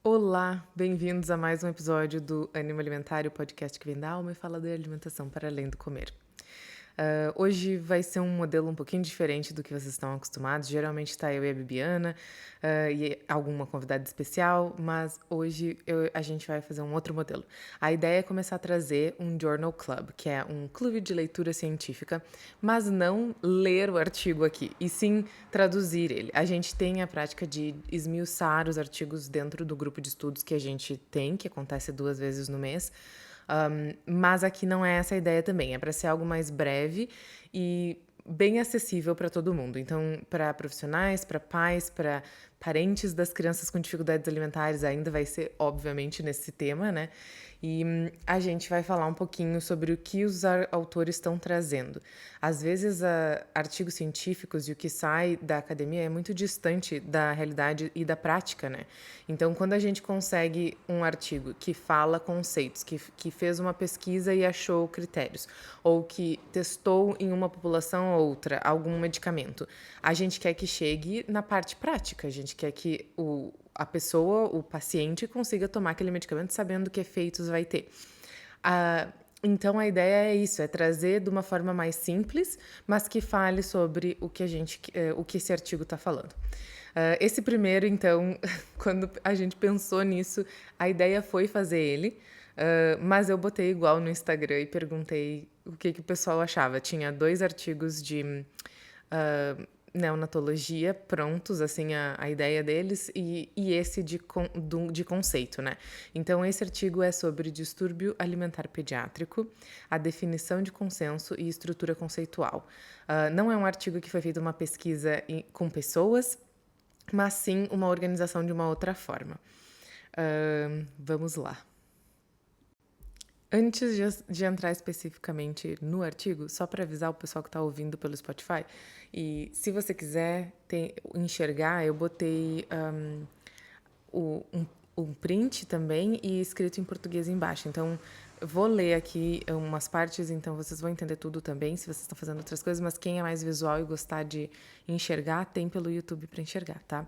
Olá, bem-vindos a mais um episódio do Ânimo Alimentar, o podcast que vem da alma e fala de alimentação para além do comer. Hoje vai ser um modelo um pouquinho diferente do que vocês estão acostumados. Geralmente está eu e a Bibiana e alguma convidada especial, mas hoje a gente vai fazer um outro modelo. A ideia é começar a trazer um Journal Club, que é um clube de leitura científica, mas não ler o artigo aqui, e sim traduzir ele. A gente tem a prática de esmiuçar os artigos dentro do grupo de estudos que a gente tem, que acontece 2 vezes no mês. Mas aqui não é essa a ideia também, é para ser algo mais breve e bem acessível para todo mundo. Então, para profissionais, para pais, para parentes das crianças com dificuldades alimentares, ainda vai ser, obviamente, nesse tema, né? E a gente vai falar um pouquinho sobre o que os autores estão trazendo. Às vezes, artigos científicos e o que sai da academia é muito distante da realidade e da prática, né? Então, quando a gente consegue um artigo que fala conceitos, que fez uma pesquisa e achou critérios, ou que testou em uma população ou outra algum medicamento, a gente quer que chegue na parte prática, a gente quer que a pessoa, o paciente, consiga tomar aquele medicamento sabendo que efeitos vai ter. Então a ideia é isso, é trazer de uma forma mais simples, mas que fale sobre o que o que esse artigo está falando. Esse primeiro, então, quando a gente pensou nisso, a ideia foi fazer ele, mas eu botei igual no Instagram e perguntei o que o pessoal achava. Tinha 2 artigos de neonatologia prontos, assim, a ideia deles, e esse de conceito, né? Então, esse artigo é sobre distúrbio alimentar pediátrico, a definição de consenso e estrutura conceitual. Não é um artigo que foi feito uma pesquisa com pessoas, mas sim uma organização de uma outra forma. Vamos lá. Antes de entrar especificamente no artigo, só para avisar o pessoal que está ouvindo pelo Spotify, e se você quiser enxergar, eu botei um print também e escrito em português embaixo. Então, eu vou ler aqui umas partes, então vocês vão entender tudo também, se vocês estão fazendo outras coisas, mas quem é mais visual e gostar de enxergar, tem pelo YouTube para enxergar, tá?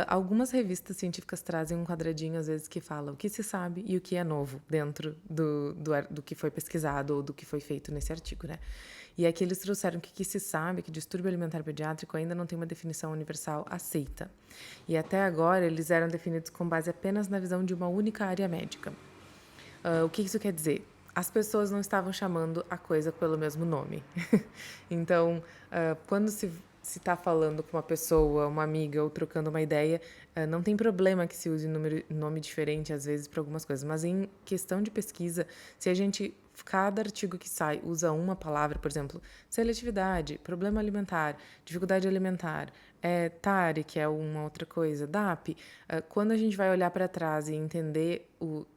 Algumas revistas científicas trazem um quadradinho, às vezes, que fala o que se sabe e o que é novo dentro do que foi pesquisado ou do que foi feito nesse artigo, né? E aqui eles trouxeram que se sabe que distúrbio alimentar pediátrico ainda não tem uma definição universal aceita. E até agora eles eram definidos com base apenas na visão de uma única área médica. O que isso quer dizer? As pessoas não estavam chamando a coisa pelo mesmo nome. Então, quando se está falando com uma pessoa, uma amiga ou trocando uma ideia, não tem problema que se use nome diferente às vezes para algumas coisas, mas em questão de pesquisa, se a gente cada artigo que sai usa uma palavra, por exemplo, seletividade, problema alimentar, dificuldade alimentar, TARI, que é uma outra coisa, DAP, quando a gente vai olhar para trás e entender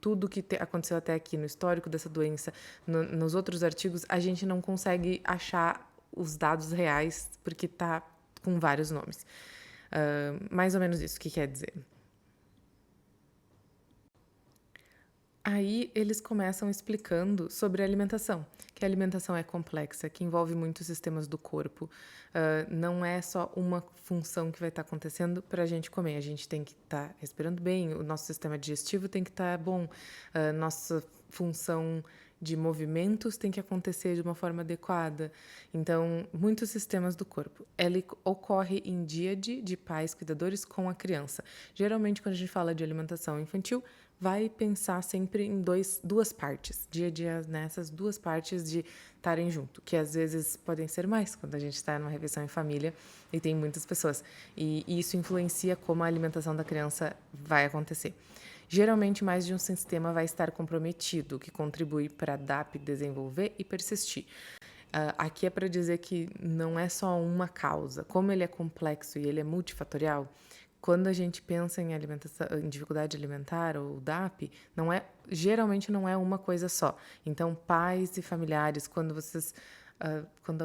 tudo que aconteceu até aqui no histórico dessa doença, nos outros artigos, a gente não consegue achar os dados reais porque tá com vários nomes. Mais ou menos isso que quer dizer. Aí eles começam explicando sobre a alimentação, que a alimentação é complexa, que envolve muitos sistemas do corpo. Não é só uma função que vai estar acontecendo para a gente comer. A gente tem que estar respirando bem, o nosso sistema digestivo tem que estar bom, nossa função de movimentos tem que acontecer de uma forma adequada. Então, muitos sistemas do corpo. Ele ocorre em díade de pais cuidadores com a criança. Geralmente, quando a gente fala de alimentação infantil, vai pensar sempre em duas partes, dia a dia nessas 2 partes de estarem junto, que às vezes podem ser mais quando a gente está numa refeição em família e tem muitas pessoas. E isso influencia como a alimentação da criança vai acontecer. Geralmente, mais de um sistema vai estar comprometido, que contribui para a DAP desenvolver e persistir. Aqui é para dizer que não é só uma causa. Como ele é complexo e ele é multifatorial, quando a gente pensa em alimentação, em dificuldade alimentar ou DAP, geralmente não é uma coisa só. Então, pais e familiares, quando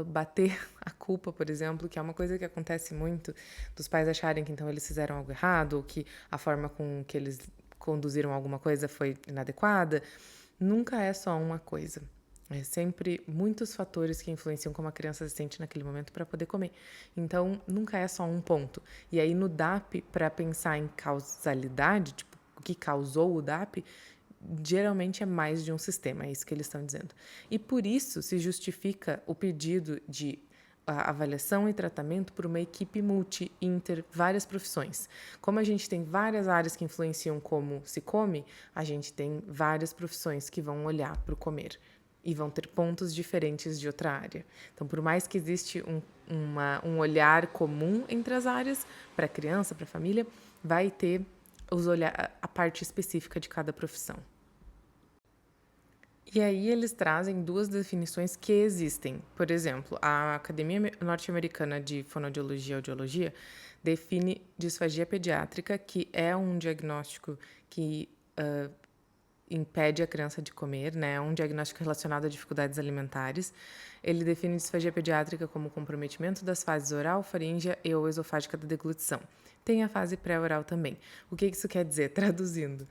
bater a culpa, por exemplo, que é uma coisa que acontece muito, dos pais acharem que então eles fizeram algo errado, ou que a forma com que eles conduziram alguma coisa foi inadequada, nunca é só uma coisa. É sempre muitos fatores que influenciam como a criança se sente naquele momento para poder comer. Então, nunca é só um ponto. E aí, no DAP, para pensar em causalidade, tipo, que causou o DAP, geralmente é mais de um sistema, é isso que eles estão dizendo. E por isso se justifica o pedido de avaliação e tratamento por uma equipe multi-inter, várias profissões. Como a gente tem várias áreas que influenciam como se come, a gente tem várias profissões que vão olhar para o comer e vão ter pontos diferentes de outra área. Então, por mais que existe um olhar comum entre as áreas, para a criança, para a família, vai ter a parte específica de cada profissão. E aí eles trazem duas definições que existem. Por exemplo, a Academia Norte-Americana de Fonoaudiologia e Audiologia define disfagia pediátrica, que é um diagnóstico que impede a criança de comer, né? É um diagnóstico relacionado a dificuldades alimentares. Ele define disfagia pediátrica como comprometimento das fases oral, faríngea e ou esofágica da deglutição. Tem a fase pré-oral também. O que isso quer dizer? Traduzindo,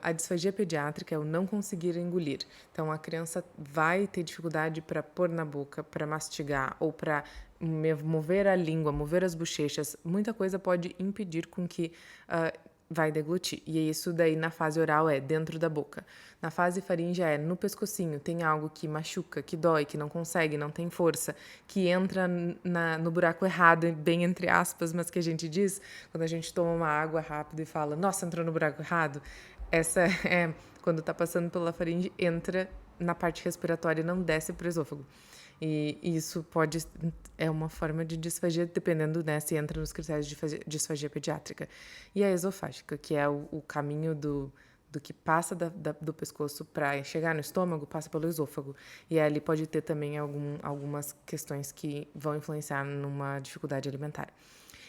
a disfagia pediátrica é o não conseguir engolir. Então, a criança vai ter dificuldade para pôr na boca, para mastigar ou para mover a língua, mover as bochechas. Muita coisa pode impedir com que vai deglutir. E isso daí na fase oral é dentro da boca. Na fase faríngea é no pescocinho, tem algo que machuca, que dói, que não consegue, não tem força, que entra no buraco errado, bem entre aspas, mas que a gente diz quando a gente toma uma água rápido e fala, nossa, entrou no buraco errado. Essa é quando tá passando pela faringe, entra na parte respiratória e não desce pro esôfago. E isso é uma forma de disfagia, dependendo, né, se entra nos critérios de disfagia pediátrica. E a esofágica, que é o caminho do que passa do pescoço para chegar no estômago, passa pelo esôfago. E ali pode ter também algumas questões que vão influenciar numa dificuldade alimentar.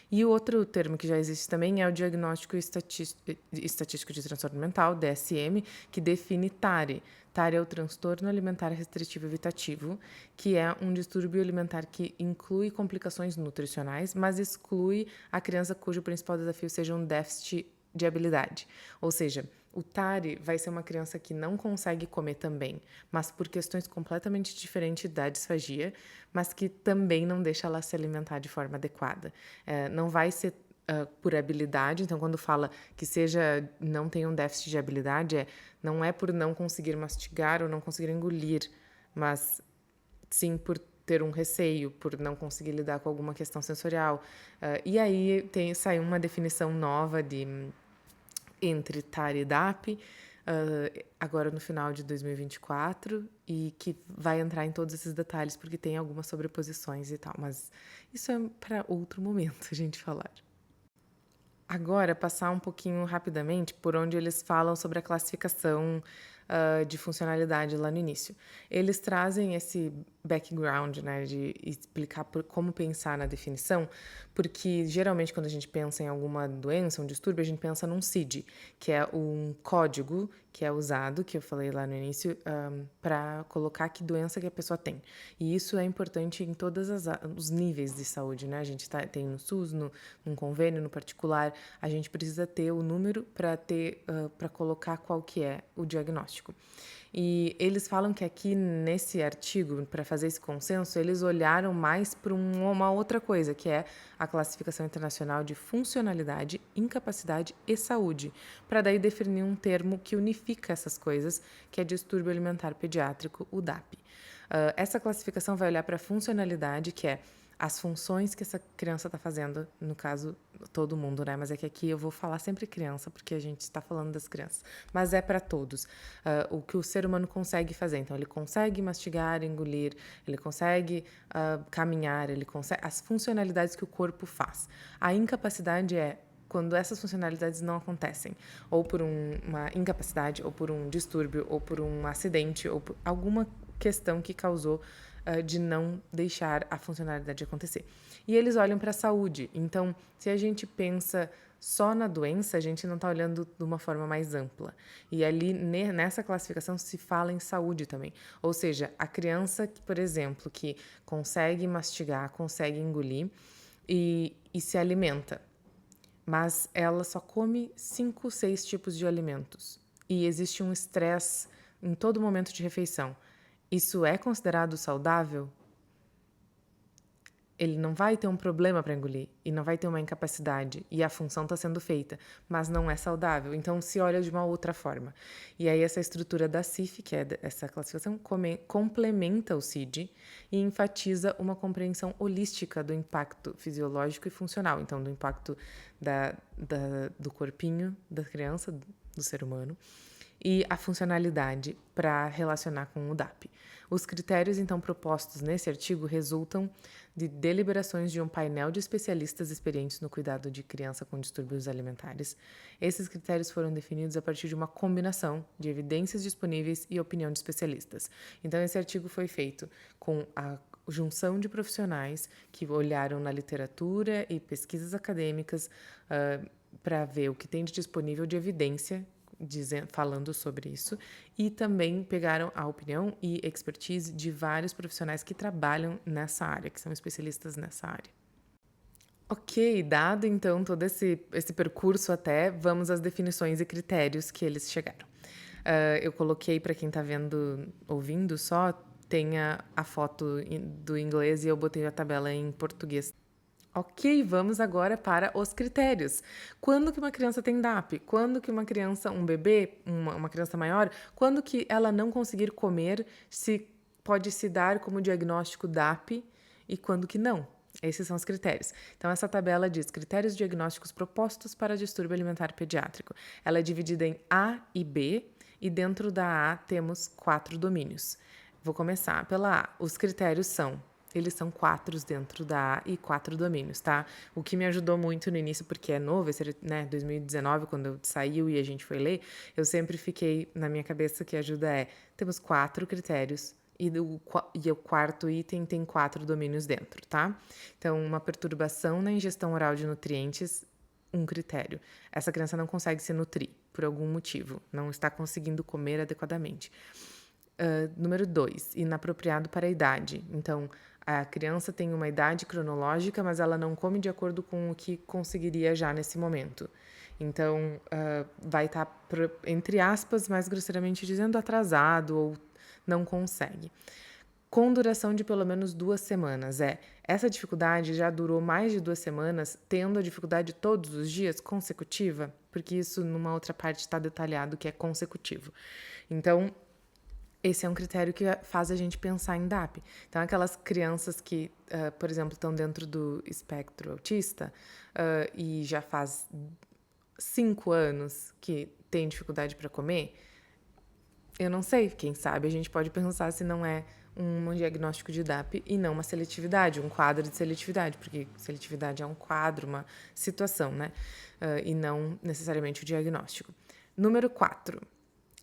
E o outro termo que já existe também é o diagnóstico estatístico de transtorno mental, DSM, que define TARE. TARE é o transtorno alimentar restritivo evitativo, que é um distúrbio alimentar que inclui complicações nutricionais, mas exclui a criança cujo principal desafio seja um déficit de habilidade. Ou seja, o TARE vai ser uma criança que não consegue comer também, mas por questões completamente diferentes da disfagia, mas que também não deixa ela se alimentar de forma adequada. Não vai ser por habilidade, então quando fala que não tem um déficit de habilidade, não é por não conseguir mastigar ou não conseguir engolir, mas sim por ter um receio, por não conseguir lidar com alguma questão sensorial. E aí saiu uma definição nova entre TARE e DAP, agora no final de 2024, e que vai entrar em todos esses detalhes, porque tem algumas sobreposições e tal, mas isso é para outro momento a gente falar. Agora, passar um pouquinho rapidamente por onde eles falam sobre a classificação de funcionalidade lá no início. Eles trazem esse background, né, de explicar como pensar na definição, porque geralmente quando a gente pensa em alguma doença, um distúrbio, a gente pensa num CID, que é um código que é usado, que eu falei lá no início, para colocar que doença que a pessoa tem. E isso é importante em todos os níveis de saúde, né? A gente tem no SUS, num convênio, no particular, a gente precisa ter o número para colocar qual que é o diagnóstico. E eles falam que aqui nesse artigo, para fazer esse consenso, eles olharam mais para uma outra coisa, que é a Classificação Internacional de Funcionalidade, Incapacidade e Saúde, para daí definir um termo que unifica essas coisas, que é distúrbio alimentar pediátrico, o DAP. Essa classificação vai olhar para a funcionalidade, que é as funções que essa criança está fazendo, no caso, todo mundo, né? Mas é que aqui eu vou falar sempre criança, porque a gente está falando das crianças. Mas é para todos. O que o ser humano consegue fazer. Então, ele consegue mastigar, engolir, ele consegue caminhar, ele consegue... As funcionalidades que o corpo faz. A incapacidade é quando essas funcionalidades não acontecem, ou por uma incapacidade, ou por um distúrbio, ou por um acidente, ou por alguma questão que causou de não deixar a funcionalidade acontecer. E eles olham para a saúde. Então, se a gente pensa só na doença, a gente não está olhando de uma forma mais ampla. E ali, nessa classificação, se fala em saúde também. Ou seja, a criança, por exemplo, que consegue mastigar, consegue engolir e se alimenta, mas ela só come 5, 6 tipos de alimentos. E existe um estresse em todo momento de refeição. Isso é considerado saudável? ele não vai ter um problema para engolir e não vai ter uma incapacidade e a função está sendo feita, mas não é saudável. Então, se olha de uma outra forma. E aí, essa estrutura da CIF, que é essa classificação, complementa o CID e enfatiza uma compreensão holística do impacto fisiológico e funcional. Então, do impacto do corpinho da criança, do ser humano, e a funcionalidade para relacionar com o DAP. Os critérios, então, propostos nesse artigo resultam de deliberações de um painel de especialistas experientes no cuidado de criança com distúrbios alimentares. Esses critérios foram definidos a partir de uma combinação de evidências disponíveis e opinião de especialistas. Então, esse artigo foi feito com a junção de profissionais que olharam na literatura e pesquisas acadêmicas para ver o que tem de disponível de evidência falando sobre isso, e também pegaram a opinião e expertise de vários profissionais que trabalham nessa área, que são especialistas nessa área. Ok, dado então todo esse percurso até, vamos às definições e critérios que eles chegaram. Eu coloquei, para quem está ouvindo só, tem a foto do inglês e eu botei a tabela em português. Ok, vamos agora para os critérios. Quando que uma criança tem DAP? Quando que uma criança, um bebê, uma criança maior, quando que ela não conseguir comer, pode se dar como diagnóstico DAP e quando que não? Esses são os critérios. Então, essa tabela diz critérios diagnósticos propostos para distúrbio alimentar pediátrico. Ela é dividida em A e B, e dentro da A temos 4 domínios. Vou começar pela A. Os critérios eles são 4 dentro da A e 4 domínios, tá? O que me ajudou muito no início, porque é novo, esse, 2019, quando eu saiu e a gente foi ler, eu sempre fiquei na minha cabeça que a ajuda temos 4 critérios e o quarto item tem 4 domínios dentro, tá? Então, uma perturbação na ingestão oral de nutrientes, um critério. Essa criança não consegue se nutrir por algum motivo, não está conseguindo comer adequadamente. Número 2, inapropriado para a idade. Então, a criança tem uma idade cronológica, mas ela não come de acordo com o que conseguiria já nesse momento. Então, vai estar, entre aspas, mais grosseiramente dizendo, atrasado ou não consegue. Com duração de pelo menos 2 semanas. Essa dificuldade já durou mais de 2 semanas, tendo a dificuldade todos os dias consecutiva, porque isso numa outra parte está detalhado que é consecutivo. Então, esse é um critério que faz a gente pensar em DAP. Então, aquelas crianças que, por exemplo, estão dentro do espectro autista e já faz 5 anos que tem dificuldade para comer, eu não sei, quem sabe a gente pode pensar se não é um diagnóstico de DAP e não uma seletividade, um quadro de seletividade, porque seletividade é um quadro, uma situação, né? E não necessariamente o diagnóstico. Número 4.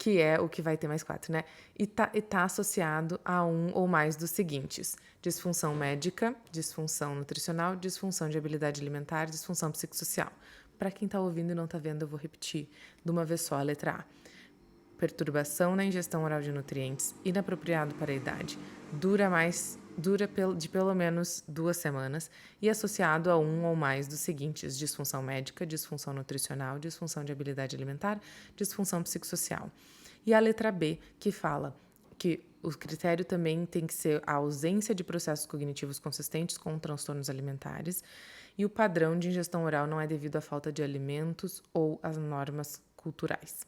Que é o que vai ter mais 4, né? E tá associado a um ou mais dos seguintes: disfunção médica, disfunção nutricional, disfunção de habilidade alimentar, disfunção psicossocial. Para quem tá ouvindo e não tá vendo, eu vou repetir de uma vez só a letra A. Perturbação na ingestão oral de nutrientes, inapropriado para a idade, dura de pelo menos 2 semanas e associado a um ou mais dos seguintes: disfunção médica, disfunção nutricional, disfunção de habilidade alimentar, disfunção psicossocial. E a letra B, que fala que o critério também tem que ser a ausência de processos cognitivos consistentes com transtornos alimentares e o padrão de ingestão oral não é devido à falta de alimentos ou às normas culturais.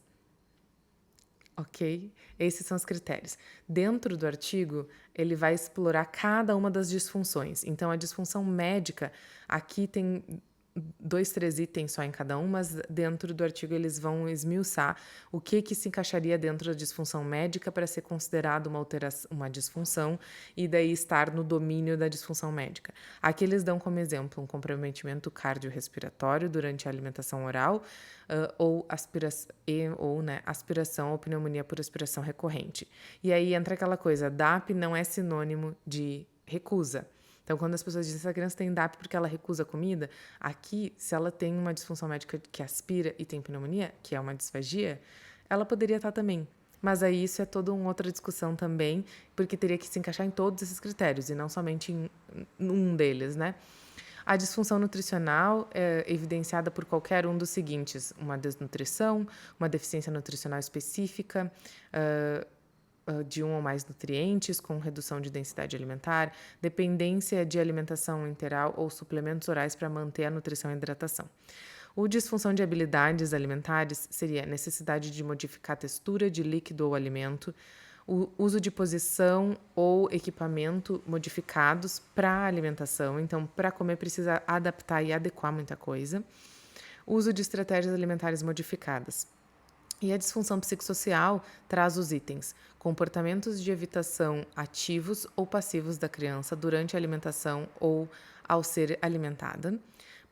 Ok? Esses são os critérios. Dentro do artigo, ele vai explorar cada uma das disfunções. Então, a disfunção médica, aqui tem 2, 3 itens só em cada um, mas dentro do artigo eles vão esmiuçar o que se encaixaria dentro da disfunção médica para ser considerado uma disfunção e daí estar no domínio da disfunção médica. Aqui eles dão como exemplo um comprometimento cardiorrespiratório durante a alimentação oral ou aspiração ou pneumonia por aspiração recorrente. E aí entra aquela coisa, DAP não é sinônimo de recusa. Então, quando as pessoas dizem que essa criança tem DAP porque ela recusa comida, aqui, se ela tem uma disfunção médica que aspira e tem pneumonia, que é uma disfagia, ela poderia estar também. Mas aí isso é toda uma outra discussão também, porque teria que se encaixar em todos esses critérios e não somente em um deles, né? A disfunção nutricional é evidenciada por qualquer um dos seguintes: uma desnutrição, uma deficiência nutricional específica, de um ou mais nutrientes, com redução de densidade alimentar, dependência de alimentação interal ou suplementos orais para manter a nutrição e hidratação. O disfunção de habilidades alimentares seria a necessidade de modificar a textura de líquido ou alimento, o uso de posição ou equipamento modificados para a alimentação. Então, para comer precisa adaptar e adequar muita coisa. Uso de estratégias alimentares modificadas. E a disfunção psicossocial traz os itens: comportamentos de evitação ativos ou passivos da criança durante a alimentação ou ao ser alimentada,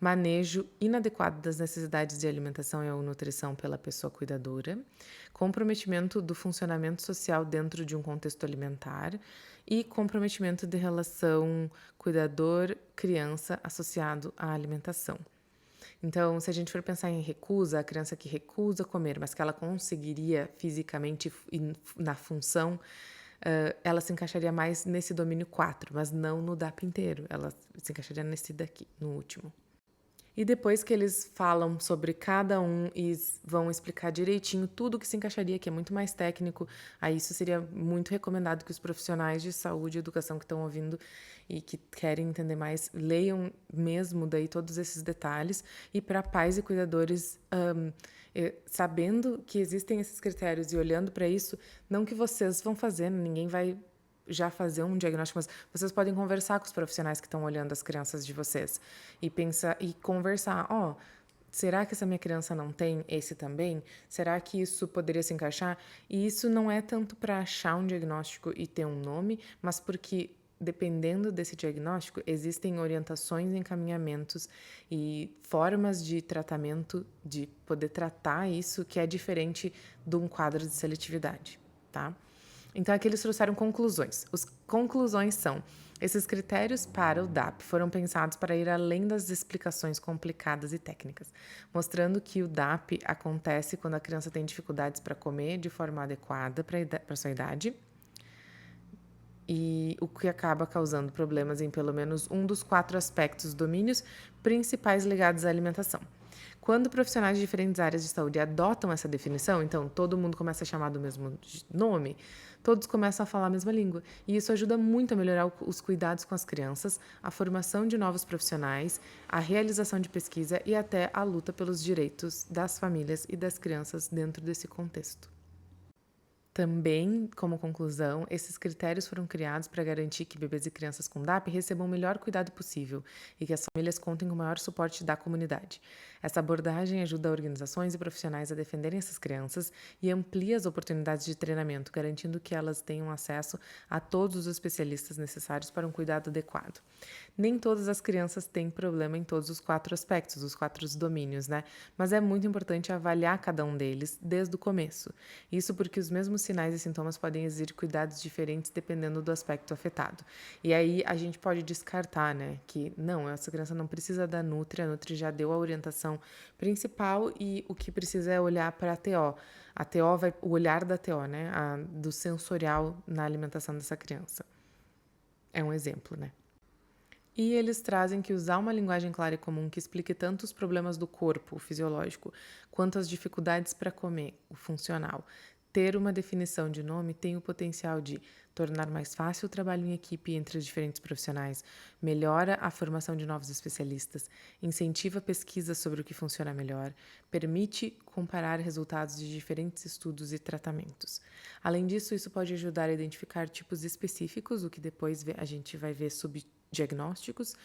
manejo inadequado das necessidades de alimentação e ou nutrição pela pessoa cuidadora, comprometimento do funcionamento social dentro de um contexto alimentar e comprometimento de relação cuidador-criança associado à alimentação. Então, se a gente for pensar em recusa, a criança que recusa comer, mas que ela conseguiria fisicamente e na função, ela se encaixaria mais nesse domínio 4, mas não no DAP inteiro. Ela se encaixaria nesse daqui, no último. E depois que eles falam sobre cada um e vão explicar direitinho tudo que se encaixaria, que é muito mais técnico, aí isso seria muito recomendado que os profissionais de saúde e educação que estão ouvindo e que querem entender mais, leiam mesmo daí todos esses detalhes. E para pais e cuidadores, sabendo que existem esses critérios e olhando para isso, não que vocês vão fazer, ninguém vai já fazer um diagnóstico, mas vocês podem conversar com os profissionais que estão olhando as crianças de vocês e pensar e conversar, será que essa minha criança não tem esse também? Será que isso poderia se encaixar? E isso não é tanto para achar um diagnóstico e ter um nome, mas porque dependendo desse diagnóstico, existem orientações, encaminhamentos e formas de tratamento, de poder tratar isso que é diferente de um quadro de seletividade, tá? Então, aqui eles trouxeram conclusões. As conclusões são: esses critérios para o DAP foram pensados para ir além das explicações complicadas e técnicas, mostrando que o DAP acontece quando a criança tem dificuldades para comer de forma adequada para sua idade, e o que acaba causando problemas em pelo menos um dos 4 aspectos domínios principais ligados à alimentação. Quando profissionais de diferentes áreas de saúde adotam essa definição, então todo mundo começa a chamar do mesmo nome, todos começam a falar a mesma língua. E isso ajuda muito a melhorar os cuidados com as crianças, a formação de novos profissionais, a realização de pesquisa e até a luta pelos direitos das famílias e das crianças dentro desse contexto. Também, como conclusão, esses critérios foram criados para garantir que bebês e crianças com DAP recebam o melhor cuidado possível e que as famílias contem com o maior suporte da comunidade. Essa abordagem ajuda organizações e profissionais a defenderem essas crianças e amplia as oportunidades de treinamento, garantindo que elas tenham acesso a todos os especialistas necessários para um cuidado adequado. Nem todas as crianças têm problema em todos os 4 aspectos, os 4 domínios, né? Mas é muito importante avaliar cada um deles desde o começo. Isso porque os mesmos sinais e sintomas podem exigir cuidados diferentes dependendo do aspecto afetado. E aí a gente pode descartar, né? Que não, essa criança não precisa da Nutri, a Nutri já deu a orientação principal e o que precisa é olhar para a TO. A TO vai, o olhar da TO, né? Do sensorial na alimentação dessa criança. É um exemplo, né? E eles trazem que usar uma linguagem clara e comum que explique tanto os problemas do corpo, o fisiológico, quanto as dificuldades para comer, o funcional. Ter uma definição de nome tem o potencial de tornar mais fácil o trabalho em equipe entre os diferentes profissionais, melhora a formação de novos especialistas, incentiva pesquisas sobre o que funciona melhor, permite comparar resultados de diferentes estudos e tratamentos. Além disso, isso pode ajudar a identificar tipos específicos, o que depois a gente vai ver subdiagnósticos,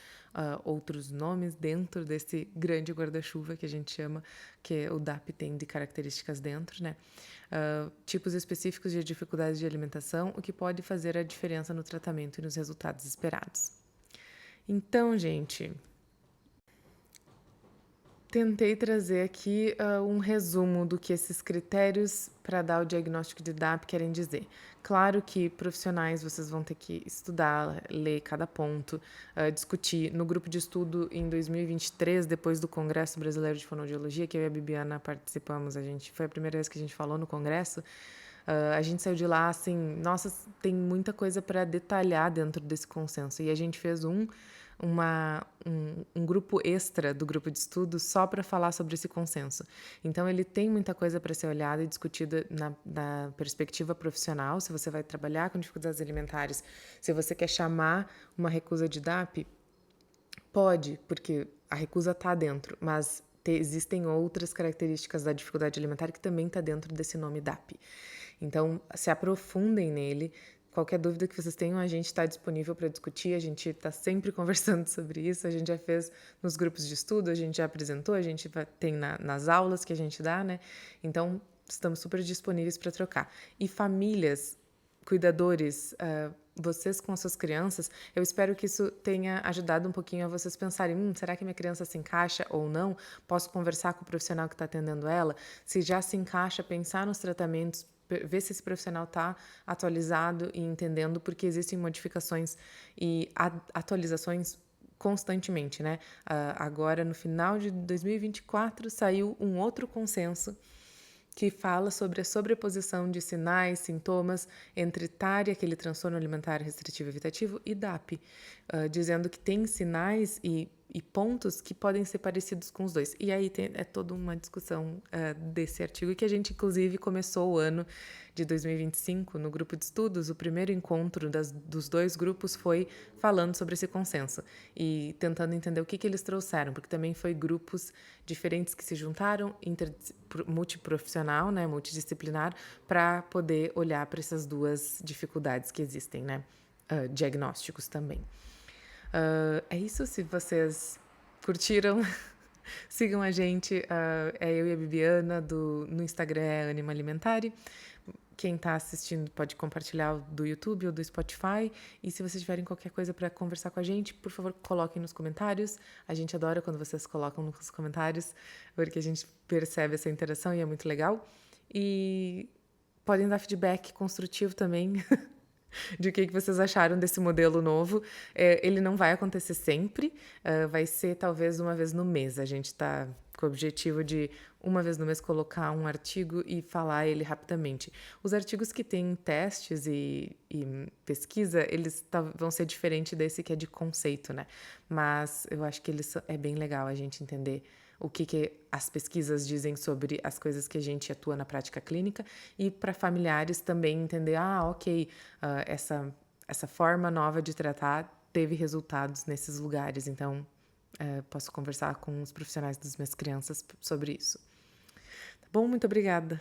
outros nomes dentro desse grande guarda-chuva que a gente chama, que o DAP tem de características dentro, né? Tipos específicos de dificuldades de alimentação, o que pode fazer a diferença no tratamento e nos resultados esperados. Então, gente, tentei trazer aqui um resumo do que esses critérios para dar o diagnóstico de DAP querem dizer. Claro que profissionais vocês vão ter que estudar, ler cada ponto, discutir. No grupo de estudo em 2023, depois do Congresso Brasileiro de Fonoaudiologia, que eu e a Bibiana participamos, foi a primeira vez que a gente falou no congresso, a gente saiu de lá assim, nossa, tem muita coisa para detalhar dentro desse consenso. E a gente fez um grupo extra do grupo de estudo só para falar sobre esse consenso. Então, ele tem muita coisa para ser olhada e discutida na perspectiva profissional, se você vai trabalhar com dificuldades alimentares, se você quer chamar uma recusa de DAP, pode, porque a recusa está dentro, mas existem outras características da dificuldade alimentar que também está dentro desse nome DAP. Então, se aprofundem nele. Qualquer dúvida que vocês tenham, a gente está disponível para discutir, a gente está sempre conversando sobre isso, a gente já fez nos grupos de estudo, a gente já apresentou, a gente tem nas aulas que a gente dá, né? Então, estamos super disponíveis para trocar. E famílias, cuidadores, vocês com as suas crianças, eu espero que isso tenha ajudado um pouquinho a vocês pensarem, será que minha criança se encaixa ou não? Posso conversar com o profissional que está atendendo ela? Se já se encaixa, pensar nos tratamentos, ver se esse profissional está atualizado e entendendo, porque existem modificações e atualizações constantemente, né? Agora, no final de 2024, saiu um outro consenso que fala sobre a sobreposição de sinais, sintomas entre TARI, aquele transtorno alimentar restritivo evitativo, e DAP, dizendo que tem sinais e pontos que podem ser parecidos com os dois. E aí é toda uma discussão desse artigo que a gente, inclusive, começou o ano de 2025 no grupo de estudos. O primeiro encontro dos dois grupos foi falando sobre esse consenso e tentando entender o que eles trouxeram, porque também foi grupos diferentes que se juntaram, multiprofissional, né, multidisciplinar, para poder olhar para essas duas dificuldades que existem, né, diagnósticos também. É isso, se vocês curtiram, sigam a gente, é eu e a Bibiana, no Instagram é Anima Alimentare. Quem está assistindo pode compartilhar do YouTube ou do Spotify. E se vocês tiverem qualquer coisa para conversar com a gente, por favor, coloquem nos comentários. A gente adora quando vocês colocam nos comentários, porque a gente percebe essa interação e é muito legal. E podem dar feedback construtivo também de o que vocês acharam desse modelo novo. Ele não vai acontecer sempre, vai ser talvez uma vez no mês. A gente está com o objetivo de, uma vez no mês, colocar um artigo e falar ele rapidamente. Os artigos que têm testes e pesquisa, eles vão ser diferentes desse que é de conceito, né? Mas eu acho que é bem legal a gente entender o que as pesquisas dizem sobre as coisas que a gente atua na prática clínica e para familiares também entender, ok, essa forma nova de tratar teve resultados nesses lugares, então posso conversar com os profissionais das minhas crianças sobre isso. Tá bom? Muito obrigada.